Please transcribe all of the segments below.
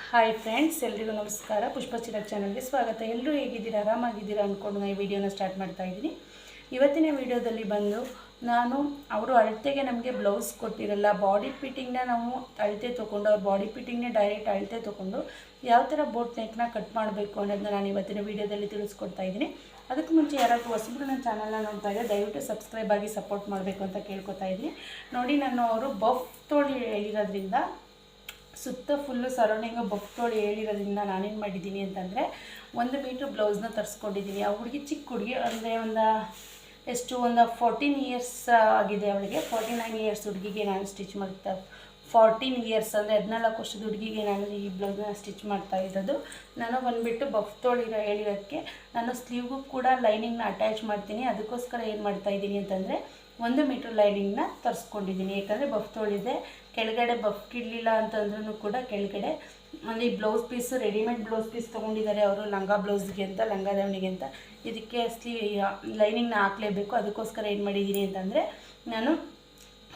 Hi friends, ಎಲ್ರಿಗೂ ನಮಸ್ಕಾರ. ಪುಷ್ಪಚಿರ ಚಾನಲ್ಗೆ ಸ್ವಾಗತ. ಎಲ್ಲರೂ ಹೇಗಿದ್ದೀರಾ, ಆರಾಮಾಗಿದ್ದೀರಾ ಅಂದ್ಕೊಂಡು ನಾನು ಈ ವಿಡಿಯೋನ ಸ್ಟಾರ್ಟ್ ಮಾಡ್ತಾ ಇದ್ದೀನಿ. ಇವತ್ತಿನ ವಿಡಿಯೋದಲ್ಲಿ ಬಂದು ನಾನು ಅವರು ಅಳತೆಗೆ ನಮಗೆ ಬ್ಲೌಸ್ ಕೊಟ್ಟಿರಲ್ಲ, ಬಾಡಿ ಫಿಟ್ಟಿಂಗ್ನ ನಾವು ಅಳತೆ ತೊಗೊಂಡು ಅವ್ರ ಬಾಡಿ ಫಿಟ್ಟಿಂಗ್ನೇ ಡೈರೆಕ್ಟ್ ಅಳತೆ ತೊಗೊಂಡು ಯಾವ ಥರ ಬೋಟ್ ನೆಕ್ನ ಕಟ್ ಮಾಡಬೇಕು ಅನ್ನೋದನ್ನ ನಾನು ಇವತ್ತಿನ ವಿಡಿಯೋದಲ್ಲಿ ತಿಳಿಸ್ಕೊಡ್ತಾ ಇದ್ದೀನಿ. ಅದಕ್ಕೆ ಮುಂಚೆ ಯಾರಾದರೂ ಹೊಸಬ್ರು ನನ್ನ ಚಾನಲ್ನ ನೋಡ್ತಾ ಇದ್ದರೆ ದಯವಿಟ್ಟು ಸಬ್ಸ್ಕ್ರೈಬ್ ಆಗಿ ಸಪೋರ್ಟ್ ಮಾಡಬೇಕು ಅಂತ ಕೇಳ್ಕೊತಾ ಇದ್ದೀನಿ. ನೋಡಿ, ನಾನು ಅವರು ಬಫ್ ತೋಳಿ ಹೇಳಿರೋದ್ರಿಂದ ಸುತ್ತ ಫುಲ್ಲು ಸರೌಂಡಿಂಗು ಬಫ್ ತೋಳಿ ಹೇಳಿರೋದ್ರಿಂದ ನಾನೇನು ಮಾಡಿದ್ದೀನಿ ಅಂತಂದರೆ 1 ಮೀಟ್ರ್ ಬ್ಲೌಸ್ನ ತರಿಸ್ಕೊಂಡಿದ್ದೀನಿ. ಆ ಹುಡುಗಿ ಚಿಕ್ಕ ಹುಡುಗಿ ಅಂದರೆ ಒಂದು 14 ಇಯರ್ಸ್ ಆಗಿದೆ ಅವಳಿಗೆ. 49 ಇಯರ್ಸ್ ಹುಡುಗಿಗೆ ನಾನು ಸ್ಟಿಚ್ ಮಾಡ್ತಾ 14 ಇಯರ್ಸ್ ಅಂದರೆ 14 ವರ್ಷದ ಹುಡುಗಿಗೆ ನಾನು ಈ ಬ್ಲೌಸ್ನ ಸ್ಟಿಚ್ ಮಾಡ್ತಾ ಇರೋದು. ನಾನು ಬಂದುಬಿಟ್ಟು ಬಫ್ ತೋಳಿರೋ ಹೇಳಿರೋದಕ್ಕೆ ನಾನು ಸ್ಲೀವ್ಗೂ ಕೂಡ ಲೈನಿಂಗ್ನ ಅಟ್ಯಾಚ್ ಮಾಡ್ತೀನಿ. ಅದಕ್ಕೋಸ್ಕರ ಏನು ಮಾಡ್ತಾಯಿದ್ದೀನಿ ಅಂತಂದರೆ 1 ಮೀಟ್ರ್ ಲೈನಿಂಗ್ನ ತರಿಸ್ಕೊಂಡಿದ್ದೀನಿ. ಯಾಕಂದರೆ ಬಫ್ ತೋಳಿದೆ, ಕೆಳಗಡೆ ಬಫ್ ಕಿಡಲಿಲ್ಲ ಅಂತಂದ್ರೂ ಕೂಡ ಕೆಳಗಡೆ ಅಂದರೆ ಈ blouse piece readymade blouse piece ತೊಗೊಂಡಿದ್ದಾರೆ ಅವರು, ಲಂಗ ಬ್ಲೌಸ್ಗೆ ಅಂತ, ಲಂಗ ದಾವಣಿಗೆ ಅಂತ. ಇದಕ್ಕೆ ಲೈನಿಂಗ್ನ ಹಾಕಲೇಬೇಕು. ಅದಕ್ಕೋಸ್ಕರ ಏನು ಮಾಡಿದ್ದೀನಿ ಅಂತಂದರೆ ನಾನು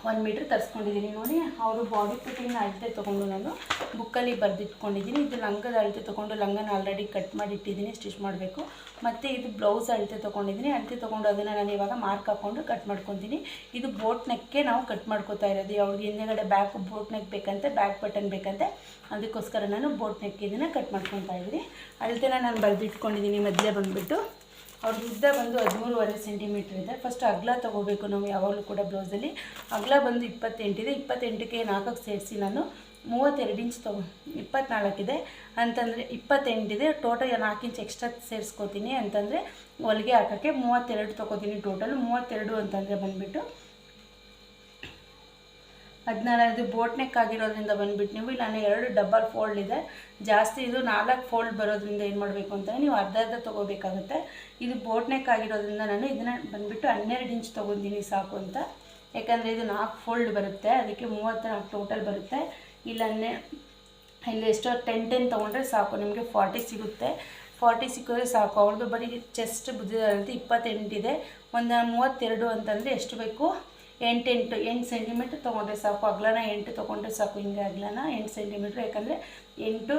1 ಮೀಟ್ರ್ ತರಿಸ್ಕೊಂಡಿದ್ದೀನಿ. ನೋಡಿ, ಅವರು ಬಾಡಿ ಫಿಟ್ಟಿಂಗ್ನ ಅಳತೆ ತೊಗೊಂಡು ನಾನು ಬುಕ್ಕಲ್ಲಿ ಬರೆದಿಟ್ಕೊಂಡಿದ್ದೀನಿ. ಇದು ಲಂಗದ ಅಳತೆ ತೊಗೊಂಡು ಲಂಗನ ಆಲ್ರೆಡಿ ಕಟ್ ಮಾಡಿಟ್ಟಿದ್ದೀನಿ, ಸ್ಟಿಚ್ ಮಾಡಬೇಕು. ಮತ್ತು ಇದು ಬ್ಲೌಸ್ ಅಳತೆ ತೊಗೊಂಡಿದ್ದೀನಿ. ಅಳತೆ ತೊಗೊಂಡು ಅದನ್ನು ನಾನು ಇವಾಗ ಮಾರ್ಕ್ ಹಾಕ್ಕೊಂಡು ಕಟ್ ಮಾಡ್ಕೊತೀನಿ. ಇದು ಬೋಟ್ ನೆಕ್ಗೆ ನಾವು ಕಟ್ ಮಾಡ್ಕೊತಾ ಇರೋದು. ಅವ್ರಿಗೆ ಹಿಂದೆಗಡೆ ಬ್ಯಾಕ್ ಬೋಟ್ ನೆಕ್ ಬೇಕಂತೆ, ಬ್ಯಾಕ್ ಬಟನ್ ಬೇಕಂತೆ. ಅದಕ್ಕೋಸ್ಕರ ನಾನು ಬೋಟ್ ನೆಕ್ ಇದನ್ನು ಕಟ್ ಮಾಡ್ಕೊತಾ ಇದ್ದೀನಿ. ಅಳತೆನ ನಾನು ಬರೆದಿಟ್ಕೊಂಡಿದ್ದೀನಿ. ಮೊದಲೇ ಬಂದುಬಿಟ್ಟು ಅವ್ರ ಉದ್ದ ಬಂದು 13.5 ಸೆಂಟಿಮೀಟ್ರ್ ಇದೆ. ಫಸ್ಟ್ ಅಗಲ ತೊಗೋಬೇಕು ನಾವು ಯಾವಾಗಲೂ ಕೂಡ ಬ್ಲೌಸಲ್ಲಿ. ಅಗಲ ಬಂದು 28 ಇದೆ. 28ಕ್ಕೆ 4ಕ್ಕೆ ಸೇರಿಸಿ ನಾನು 32 ಇಂಚ್ 24 ಇದೆ ಅಂತಂದರೆ 28 ಇದೆ. ಟೋಟಲ್ 4 ಇಂಚ್ ಎಕ್ಸ್ಟ್ರಾ ಸೇರಿಸ್ಕೋತೀನಿ. ಅಂತಂದರೆ ಹೊಲಿಗೆ ಹಾಕೋಕ್ಕೆ 32 ತೊಗೋತೀನಿ. ಟೋಟಲ್ 32 ಅಂತಂದರೆ ಬಂದುಬಿಟ್ಟು 14. ಇದು ಬೋಟ್ ನೆಕ್ ಆಗಿರೋದ್ರಿಂದ ಬಂದುಬಿಟ್ಟು ನೀವು ಇಲ್ಲ, ನಾನು 2 ಡಬಲ್ ಫೋಲ್ಡ್ ಇದೆ ಜಾಸ್ತಿ. ಇದು 4 ಫೋಲ್ಡ್ ಬರೋದ್ರಿಂದ ಏನು ಮಾಡಬೇಕು ಅಂತ ನೀವು ಅರ್ಧ ತೊಗೋಬೇಕಾಗುತ್ತೆ. ಇದು ಬೋಟ್ ನೆಕ್ ಆಗಿರೋದ್ರಿಂದ ನಾನು ಇದನ್ನು ಬಂದುಬಿಟ್ಟು 12 ಇಂಚ್ ತೊಗೊತೀನಿ ಸಾಕು ಅಂತ. ಯಾಕಂದರೆ ಇದು 4 ಫೋಲ್ಡ್ ಬರುತ್ತೆ, ಅದಕ್ಕೆ 34 ಟೋಟಲ್ ಬರುತ್ತೆ. ಇಲ್ಲಿ ಎಷ್ಟೋ 10 ತೊಗೊಂಡ್ರೆ ಸಾಕು, ನಿಮಗೆ 40 ಸಿಗುತ್ತೆ. 40 ಸಿಕ್ಕಿದ್ರೆ ಸಾಕು. ಅವ್ರದ್ದು ಬರೀ ಚೆಸ್ಟ್ ಬುದ್ಧಿದಾರಂತೆ 28 ಇದೆ. ಒಂದು 32 ಅಂತಂದರೆ ಎಷ್ಟು ಬೇಕು, 8 ಸೆಂಟಿಮೀಟ್ರ್ ತೊಗೊಂಡ್ರೆ ಸಾಕು. ಅಗಲನ 8 ತೊಗೊಂಡ್ರೆ ಸಾಕು. ಹಿಂಗೆ ಅಗಲನ 8 ಸೆಂಟಿಮೀಟ್ರ್. ಯಾಕಂದರೆ 8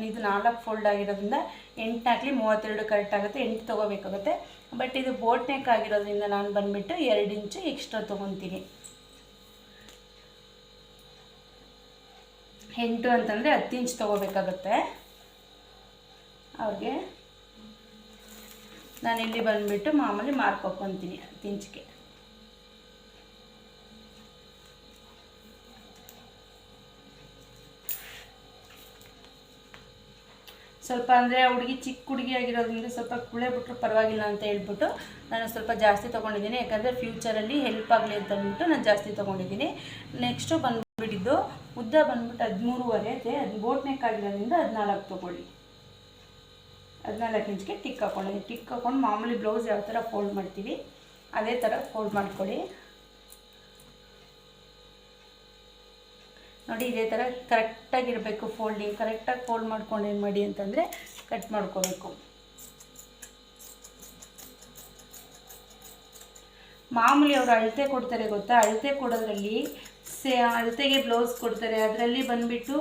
ಇದು 4 ಫೋಲ್ಡ್ ಆಗಿರೋದ್ರಿಂದ 8 ಹಾಕಲಿ 32 ಕರೆಕ್ಟ್ ಆಗುತ್ತೆ. 8 ತೊಗೋಬೇಕಾಗುತ್ತೆ. ಬಟ್ ಇದು ಬೋಟ್ ನೆಕ್ ಆಗಿರೋದ್ರಿಂದ ನಾನು ಬಂದುಬಿಟ್ಟು 2 ಇಂಚು ಎಕ್ಸ್ಟ್ರಾ ತೊಗೊತೀನಿ. 8 ಅಂತಂದರೆ 10 ಇಂಚ್ ತೊಗೋಬೇಕಾಗುತ್ತೆ ಅವ್ರಿಗೆ. ನಾನಿಲ್ಲಿ ಬಂದುಬಿಟ್ಟು ಮಾಮೂಲಿ ಮಾರ್ಕ್ ಹಾಕ್ಕೊತೀನಿ 10 ಇಂಚ್ಗೆ. ಸ್ವಲ್ಪ ಅಂದರೆ ಹುಡುಗಿ ಚಿಕ್ಕ ಹುಡುಗಿ ಆಗಿರೋದ್ರಿಂದ ಸ್ವಲ್ಪ ಕುಳೆ ಬಿಟ್ಟರು ಪರವಾಗಿಲ್ಲ ಅಂತ ಹೇಳ್ಬಿಟ್ಟು ನಾನು ಸ್ವಲ್ಪ ಜಾಸ್ತಿ ತೊಗೊಂಡಿದ್ದೀನಿ. ಯಾಕಂದರೆ ಫ್ಯೂಚರಲ್ಲಿ ಹೆಲ್ಪ್ ಆಗಲಿ ಅಂತ ಅಂದ್ಬಿಟ್ಟು ನಾನು ಜಾಸ್ತಿ ತೊಗೊಂಡಿದ್ದೀನಿ. ನೆಕ್ಸ್ಟು ಬಂದುಬಿಟ್ಟಿದ್ದು ಉದ್ದ ಬಂದುಬಿಟ್ಟು 13.5 ಇದೆ. ಅದು ಬೋಟ್ ನೆಕ್ ಆಗಿರೋದ್ರಿಂದ 14 ತೊಗೊಳ್ಳಿ. 14 ಇಂಚ್ಗೆ ಟಿಕ್ ಹಾಕ್ಕೊಂಡಿದ್ದೀನಿ. ಟಿಕ್ ಹಾಕ್ಕೊಂಡು ಮಾಮೂಲಿ ಬ್ಲೌಸ್ ಯಾವ ಥರ ಫೋಲ್ಡ್ ಮಾಡ್ತೀವಿ ಅದೇ ಥರ ಫೋಲ್ಡ್ ಮಾಡ್ಕೊಳ್ಳಿ. ನೋಡಿ, ಇದೇ ಥರ ಕರೆಕ್ಟಾಗಿರಬೇಕು ಫೋಲ್ಡಿಂಗ್. ಕರೆಕ್ಟಾಗಿ ಫೋಲ್ಡ್ ಮಾಡ್ಕೊಂಡು ಏನು ಮಾಡಿ ಅಂತಂದರೆ ಕಟ್ ಮಾಡ್ಕೋಬೇಕು. ಮಾಮೂಲಿ ಅವರು ಅಳತೆ ಕೊಡ್ತಾರೆ ಗೊತ್ತಾ, ಅಳತೆ ಕೊಡೋದ್ರಲ್ಲಿ ಅಳತೆಗೆ ಬ್ಲೌಸ್ ಕೊಡ್ತಾರೆ. ಅದರಲ್ಲಿ ಬಂದುಬಿಟ್ಟು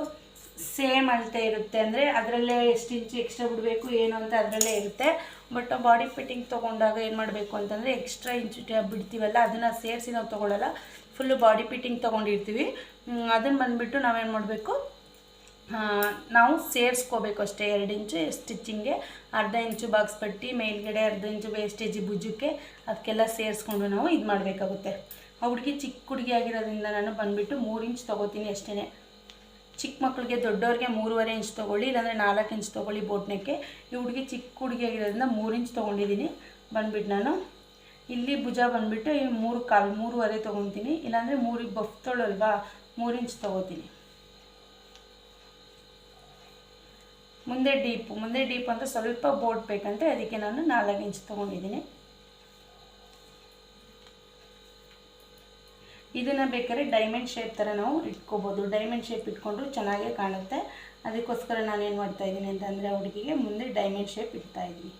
ಸೇಮ್ ಅಳತೆ ಇರುತ್ತೆ. ಅಂದರೆ ಅದರಲ್ಲೇ ಎಷ್ಟು ಇಂಚು ಎಕ್ಸ್ಟ್ರಾ ಬಿಡಬೇಕು ಏನು ಅಂತ ಅದರಲ್ಲೇ ಇರುತ್ತೆ. ಬಟ್ ಬಾಡಿ ಫಿಟ್ಟಿಂಗ್ ತೊಗೊಂಡಾಗ ಏನು ಮಾಡಬೇಕು ಅಂತಂದರೆ ಎಕ್ಸ್ಟ್ರಾ ಇಂಚು ಬಿಡ್ತೀವಲ್ಲ ಅದನ್ನು ಸೇರಿಸಿ ನಾವು ತೊಗೊಳ್ಳಲ್ಲ. ಫುಲ್ಲು ಬಾಡಿ ಫಿಟ್ಟಿಂಗ್ ತೊಗೊಂಡಿರ್ತೀವಿ. ಅದನ್ನು ಬಂದುಬಿಟ್ಟು ನಾವೇನು ಮಾಡಬೇಕು, ನಾವು ಸೇರಿಸ್ಕೋಬೇಕು ಅಷ್ಟೇ. 2 ಇಂಚು ಸ್ಟಿಚ್ಚಿಂಗ್ಗೆ, ಅರ್ಧ ಇಂಚು ಬಾಕ್ಸ್ ಪಟ್ಟಿ, ಮೇಲ್ಗಡೆ ಅರ್ಧ ಇಂಚು ವೇಸ್ಟೇಜ್ ಭುಜಕ್ಕೆ ಅದಕ್ಕೆಲ್ಲ ಸೇರಿಸ್ಕೊಂಡು ನಾವು ಇದು ಮಾಡಬೇಕಾಗುತ್ತೆ. ಆ ಹುಡುಗಿ ಚಿಕ್ಕ ಹುಡುಗಿ ಆಗಿರೋದ್ರಿಂದ ನಾನು ಬಂದುಬಿಟ್ಟು 3 ಇಂಚ್ ತೊಗೋತೀನಿ ಅಷ್ಟೇ. ಚಿಕ್ಕ ಮಕ್ಕಳಿಗೆ, ದೊಡ್ಡವ್ರಿಗೆ 3.5 ಇಂಚ್ ತೊಗೊಳ್ಳಿ, ಇಲ್ಲಾಂದರೆ 4 ಇಂಚ್ ತೊಗೊಳ್ಳಿ ಬೋಟ್ನೆಕ್ಕೆ. ಈ ಹುಡುಗಿ ಚಿಕ್ಕ ಹುಡುಗಿ ಆಗಿರೋದ್ರಿಂದ 3 ಇಂಚ್ ತೊಗೊಂಡಿದ್ದೀನಿ. ಬಂದುಬಿಟ್ಟು ನಾನು ಇಲ್ಲಿ ಭುಜ ಬಂದುಬಿಟ್ಟು 3.25 3.5 ತೊಗೊತೀನಿ. ಇಲ್ಲಾಂದರೆ 3 ಬಫ್ ತೊಳಲ್ವಾ 3 ಇಂಚ್ ತೊಗೋತೀನಿ. ಮುಂದೆ ಡೀಪ್ ಅಂತ ಸ್ವಲ್ಪ ಬೋಟ್ ಬೇಕಂತೆ, ಅದಕ್ಕೆ ನಾನು 4 ಇಂಚ್ ತೊಗೊಂಡಿದ್ದೀನಿ. ಇದನ್ನು ಬೇಕಾದ್ರೆ ಡೈಮಂಡ್ ಶೇಪ್ ಥರ ನಾವು ಇಟ್ಕೋಬೋದು. ಡೈಮಂಡ್ ಶೇಪ್ ಇಟ್ಕೊಂಡ್ರು ಚೆನ್ನಾಗೇ ಕಾಣುತ್ತೆ. ಅದಕ್ಕೋಸ್ಕರ ನಾನೇನು ಮಾಡ್ತಾಯಿದ್ದೀನಿ ಅಂತಂದರೆ ಹುಡುಗಿಗೆ ಮುಂದೆ ಡೈಮಂಡ್ ಶೇಪ್ ಇಡ್ತಾಯಿದ್ದೀನಿ.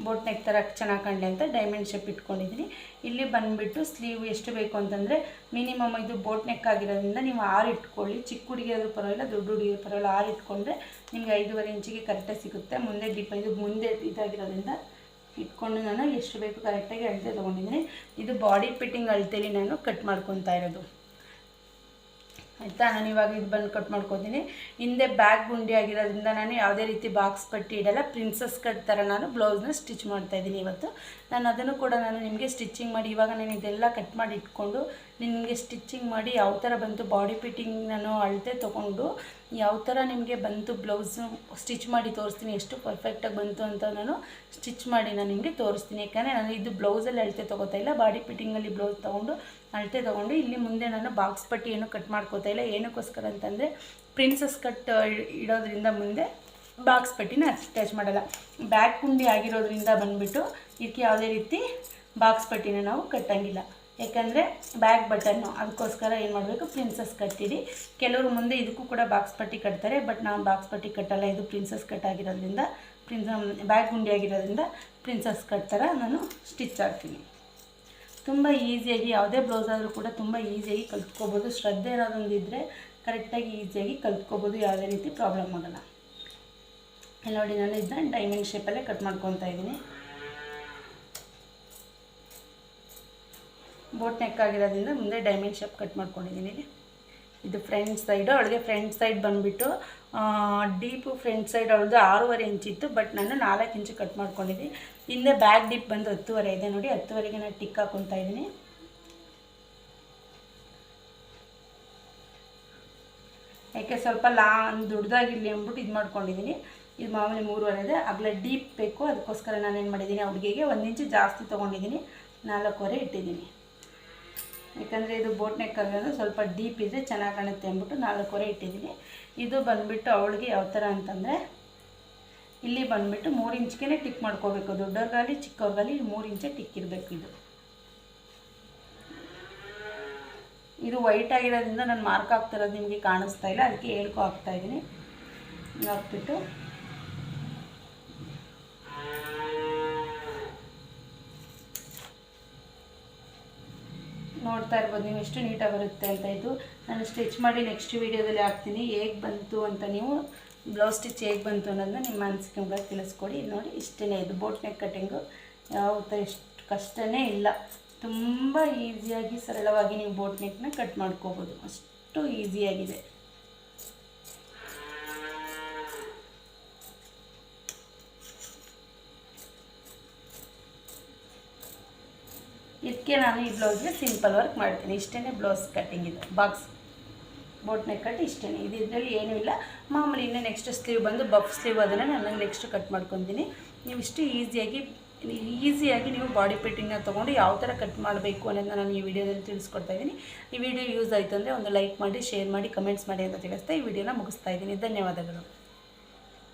ಬೋಟ್ ನೆಕ್ ಥರ ಚೆನ್ನಾಗಿ ಕಾಣಲಿ ಅಂತ ಡೈಮಂಡ್ ಶೇಪ್ ಇಟ್ಕೊಂಡಿದ್ದೀನಿ. ಇಲ್ಲಿ ಬಂದುಬಿಟ್ಟು ಸ್ಲೀವ್ ಎಷ್ಟು ಬೇಕು ಅಂತಂದರೆ ಮಿನಿಮಮ್ ಇದು ಬೋಟ್ ನೆಕ್ ಆಗಿರೋದ್ರಿಂದ ನೀವು 6 ಇಟ್ಕೊಳ್ಳಿ. ಚಿಕ್ಕ ಹುಡುಗಿಯಾದ್ರೂ ಪರವಾಗಿಲ್ಲ, ದೊಡ್ಡ ಹುಡುಗಿಯರು ಪರವಾಗಿಲ್ಲ, 6 ಇಟ್ಕೊಂಡ್ರೆ ನಿಮಗೆ 5.5 ಇಂಚಿಗೆ ಕರೆಕ್ಟಾಗಿ ಸಿಗುತ್ತೆ. ಮುಂದೆ ಇದು ಮುಂದೆ ಇದಾಗಿರೋದ್ರಿಂದ ಇಟ್ಕೊಂಡು ನಾನು ಎಷ್ಟು ಬೇಕು ಕರೆಕ್ಟಾಗಿ ಅಳತೆ ತೊಗೊಂಡಿದ್ದೀನಿ. ಇದು ಬಾಡಿ ಫಿಟ್ಟಿಂಗ್ ಅಳತೆಲಿ ನಾನು ಕಟ್ ಮಾಡ್ಕೊತಾ ಇರೋದು ಆಯಿತಾ. ನಾನು ಇವಾಗ ಇದು ಬಂದು ಕಟ್ ಮಾಡ್ಕೊತೀನಿ. ಹಿಂದೆ ಬ್ಯಾಕ್ ಗುಂಡಿ ಆಗಿರೋದ್ರಿಂದ ನಾನು ಯಾವುದೇ ರೀತಿ ಬಾಕ್ಸ್ ಪಟ್ಟಿ ಇಡಲ್ಲ. ಪ್ರಿನ್ಸಸ್ ಕಟ್ ಥರ ನಾನು ಬ್ಲೌಸ್ನ ಸ್ಟಿಚ್ ಮಾಡ್ತಾಯಿದ್ದೀನಿ ಇವತ್ತು. ನಾನು ಅದನ್ನು ಕೂಡ ನಾನು ನಿಮಗೆ ಸ್ಟಿಚಿಂಗ್ ಮಾಡಿ ಇವಾಗ ನಾನು ಇದೆಲ್ಲ ಕಟ್ ಮಾಡಿ ಇಟ್ಕೊಂಡು ನಿಮಗೆ ಸ್ಟಿಚಿಂಗ್ ಮಾಡಿ ಯಾವ ಥರ ಬಂತು ಬಾಡಿ ಫಿಟ್ಟಿಂಗ್ ನಾನು ಅಳತೆ ತೊಗೊಂಡು ಯಾವ ಥರ ನಿಮಗೆ ಬಂತು ಬ್ಲೌಸು ಸ್ಟಿಚ್ ಮಾಡಿ ತೋರಿಸ್ತೀನಿ. ಎಷ್ಟು ಪರ್ಫೆಕ್ಟಾಗಿ ಬಂತು ಅಂತ ನಾನು ಸ್ಟಿಚ್ ಮಾಡಿ ನಾನು ನಿಮಗೆ ತೋರಿಸ್ತೀನಿ. ಯಾಕಂದರೆ ನಾನು ಇದು ಬ್ಲೌಸಲ್ಲಿ ಅಳತೆ ತೊಗೋತಾ ಇಲ್ಲ, ಬಾಡಿ ಫಿಟ್ಟಿಂಗಲ್ಲಿ ಬ್ಲೌಸ್ ತೊಗೊಂಡು ಅಳತೆ ತೊಗೊಂಡು ಇಲ್ಲಿ ಮುಂದೆ ನಾನು ಬಾಕ್ಸ್ ಪಟ್ಟಿ ಏನು ಕಟ್ ಮಾಡ್ಕೋತಾ ಇಲ್ಲ. ಏನಕ್ಕೋಸ್ಕರ ಅಂತಂದರೆ ಪ್ರಿನ್ಸಸ್ ಕಟ್ ಇಡೋದ್ರಿಂದ ಮುಂದೆ ಬಾಕ್ಸ್ ಪಟ್ಟಿನ ಅಟ್ಯಾಚ್ ಮಾಡಲ್ಲ. ಬ್ಯಾಕ್ ಗುಂಡಿ ಆಗಿರೋದ್ರಿಂದ ಬಂದುಬಿಟ್ಟು ಇದಕ್ಕೆ ಯಾವುದೇ ರೀತಿ ಬಾಕ್ಸ್ ಪಟ್ಟಿನ ನಾವು ಕಟ್ಟಂಗಿಲ್ಲ. ಯಾಕಂದರೆ ಬ್ಯಾಕ್ ಬಟನ್ನು ಅದಕ್ಕೋಸ್ಕರ ಏನು ಮಾಡಬೇಕು ಪ್ರಿನ್ಸಸ್ ಕಟ್ಟಿಡಿ. ಕೆಲವರು ಮುಂದೆ ಇದಕ್ಕೂ ಕೂಡ ಬಾಕ್ಸ್ ಪಟ್ಟಿ ಕಟ್ತಾರೆ, ಬಟ್ ನಾನು ಬಾಕ್ಸ್ ಪಟ್ಟಿ ಕಟ್ಟಲ್ಲ. ಇದು ಪ್ರಿನ್ಸಸ್ ಕಟ್ ಆಗಿರೋದ್ರಿಂದ ಬ್ಯಾಕ್ ಗುಂಡಿ ಆಗಿರೋದ್ರಿಂದ ಪ್ರಿನ್ಸಸ್ ಕಟ್ ಥರ ನಾನು ಸ್ಟಿಚ್ ಆಗ್ತೀನಿ. ತುಂಬ ಈಸಿಯಾಗಿ ಯಾವುದೇ ಬ್ಲೌಸ್ ಆದರೂ ಕೂಡ ತುಂಬ ಈಸಿಯಾಗಿ ಕಲ್ತ್ಕೋಬೋದು. ಶ್ರದ್ಧೆ ಅನ್ನೋದೊಂದಿದ್ದರೆ ಕರೆಕ್ಟಾಗಿ ಈಸಿಯಾಗಿ ಕಲ್ತ್ಕೋಬೋದು, ಯಾವುದೇ ರೀತಿ ಪ್ರಾಬ್ಲಮ್ ಆಗೋಲ್ಲ. ಇಲ್ಲಿ ನೋಡಿ ನಾನು ಇದನ್ನ ಡೈಮಂಡ್ ಶೇಪಲ್ಲೇ ಕಟ್ ಮಾಡ್ಕೊತಾ ಇದ್ದೀನಿ. ಬೋಟ್ ನೆಕ್ ಆಗಿರೋದ್ರಿಂದ ಮುಂದೆ ಡೈಮಂಡ್ ಶೇಪ್ ಕಟ್ ಮಾಡ್ಕೊಂಡಿದ್ದೀನಿ. ಇದು ಫ್ರಂಟ್ ಸೈಡು. ಅವಳಿಗೆ ಫ್ರಂಟ್ ಸೈಡ್ ಬಂದುಬಿಟ್ಟು ಡೀಪು ಫ್ರಂಟ್ ಸೈಡ್ ಅವಳದು 6.5 ಇಂಚಿತ್ತು, ಬಟ್ ನಾನು 4 ಇಂಚು ಕಟ್ ಮಾಡ್ಕೊಂಡಿದ್ದೀನಿ. ಹಿಂದೆ ಬ್ಯಾಕ್ ಡೀಪ್ ಬಂದು 10.5 ಇದೆ ನೋಡಿ. 10.5ಗೆ ನಾನು ಟಿಕ್ ಹಾಕ್ಕೊತಾ ಇದ್ದೀನಿ. ಯಾಕೆ ಸ್ವಲ್ಪ ದೊಡ್ಡದಾಗಿರಲಿ ಅಂದ್ಬಿಟ್ಟು ಇದು ಮಾಡ್ಕೊಂಡಿದ್ದೀನಿ. ಇದು ಮಾಮೂಲಿ 3.5 ಇದೆ. ಆಗಲೇ ಡೀಪ್ ಬೇಕು, ಅದಕ್ಕೋಸ್ಕರ ನಾನು ಏನು ಮಾಡಿದ್ದೀನಿ ಹುಡುಗಿಗೆ 1 ಇಂಚು ಜಾಸ್ತಿ ತೊಗೊಂಡಿದ್ದೀನಿ, 4.5 ಇಟ್ಟಿದ್ದೀನಿ. ಯಾಕಂದರೆ ಇದು ಬೋಟ್ ನೆಕ್ ಆಗಿರೋದು ಸ್ವಲ್ಪ ಡೀಪ್ ಇದ್ದರೆ ಚೆನ್ನಾಗಿ ಕಾಣುತ್ತೆ ಅಂದ್ಬಿಟ್ಟು 4.5 ಇಟ್ಟಿದ್ದೀನಿ. ಇದು ಬಂದುಬಿಟ್ಟು ಅವಳಿಗೆ ಯಾವ ಥರ ಅಂತಂದರೆ ಇಲ್ಲಿ ಬಂದುಬಿಟ್ಟು 3 ಇಂಚ್ಗೆ ಟಿಕ್ ಮಾಡ್ಕೋಬೇಕು. ದೊಡ್ಡವ್ರಿಗಾಗಲಿ ಚಿಕ್ಕವ್ರಿಗಾಗಲಿ 3 ಇಂಚೆ ಟಿಕ್ ಇರಬೇಕು. ಇದು ವೈಟ್ ಆಗಿರೋದ್ರಿಂದ ನಾನು ಮಾರ್ಕ್ ಆಗ್ತಿರೋದು ನಿಮಗೆ ಕಾಣಿಸ್ತಾ ಇಲ್ಲ, ಅದಕ್ಕೆ ಹೇಳ್ಕೊ ಹಾಕ್ತಾಯಿದ್ದೀನಿ. ಹಾಕ್ಬಿಟ್ಟು ನೋಡ್ತಾ ಇರ್ಬೋದು ನೀವು ಎಷ್ಟು ನೀಟಾಗಿ ಬರುತ್ತೆ ಅಂತ. ಇದು ನಾನು ಸ್ಟಿಚ್ ಮಾಡಿ ನೆಕ್ಸ್ಟ್ ವೀಡಿಯೋದಲ್ಲಿ ಹಾಕ್ತೀನಿ ಹೇಗೆ ಬಂತು ಅಂತ. ನೀವು ಬ್ಲೌಸ್ ಸ್ಟಿಚ್ ಹೇಗೆ ಬಂತು ಅನ್ನೋದನ್ನ ನಿಮ್ಮ ಮನಸ್ಸಿಗೆ ತಿಳಿಸ್ಕೊಡಿ. ನೋಡಿ ಇಷ್ಟೇ, ಇದು ಬೋಟ್ ನೆಕ್ ಕಟ್ಟಿಂಗು ಯಾವ ಥರ ಎಷ್ಟು ಕಷ್ಟನೇ ಇಲ್ಲ. ತುಂಬ ಈಸಿಯಾಗಿ ಸರಳವಾಗಿ ನೀವು ಬೋಟ್ ನೆಕ್ನ ಕಟ್ ಮಾಡ್ಕೋಬೋದು, ಅಷ್ಟು ಈಸಿಯಾಗಿದೆ. ಇದಕ್ಕೆ ನಾನು ಈ ಬ್ಲೌಸ್ಗೆ ಸಿಂಪಲ್ ವರ್ಕ್ ಮಾಡ್ತೀನಿ. ಇಷ್ಟೇ ಬ್ಲೌಸ್ ಕಟ್ಟಿಂಗ್ ಇದು ಬಾಕ್ಸ್ ಬೋಟ್ ನೆಕ್ ಕಟ್ ಇಷ್ಟೇ. ಇದು ಇದರಲ್ಲಿ ಏನೂ ಇಲ್ಲ. ಮಾಮೂಲಿ ಇನ್ನೂ ನೆಕ್ಸ್ಟ್ ಸ್ಲೀವ್ ಬಂದು ಬಫ್ ಸ್ಲೀವ್ ಅದನ್ನು ನಾನು ನೆಕ್ಸ್ಟ್ ಕಟ್ ಮಾಡ್ಕೊತೀನಿ. ನೀವು ಇಷ್ಟು ಈಸಿಯಾಗಿ ನೀವು ಬಾಡಿ ಫಿಟ್ಟಿಂಗ್ನ ತೊಗೊಂಡು ಯಾವ ಥರ ಕಟ್ ಮಾಡಬೇಕು ಅನ್ನೋದನ್ನ ನಾನು ಈ ವಿಡಿಯೋದಲ್ಲಿ ತಿಳಿಸ್ಕೊಡ್ತಾ ಇದ್ದೀನಿ. ಈ ವಿಡಿಯೋ ಯೂಸ್ ಆಯಿತು ಅಂದರೆ ಒಂದು ಲೈಕ್ ಮಾಡಿ, ಶೇರ್ ಮಾಡಿ, ಕಮೆಂಟ್ಸ್ ಮಾಡಿ ಅಂತ ತಿಳಿಸ್ತಾ ಈ ವಿಡಿಯೋನ ಮುಗಿಸ್ತಾ ಇದ್ದೀನಿ. ಧನ್ಯವಾದಗಳು.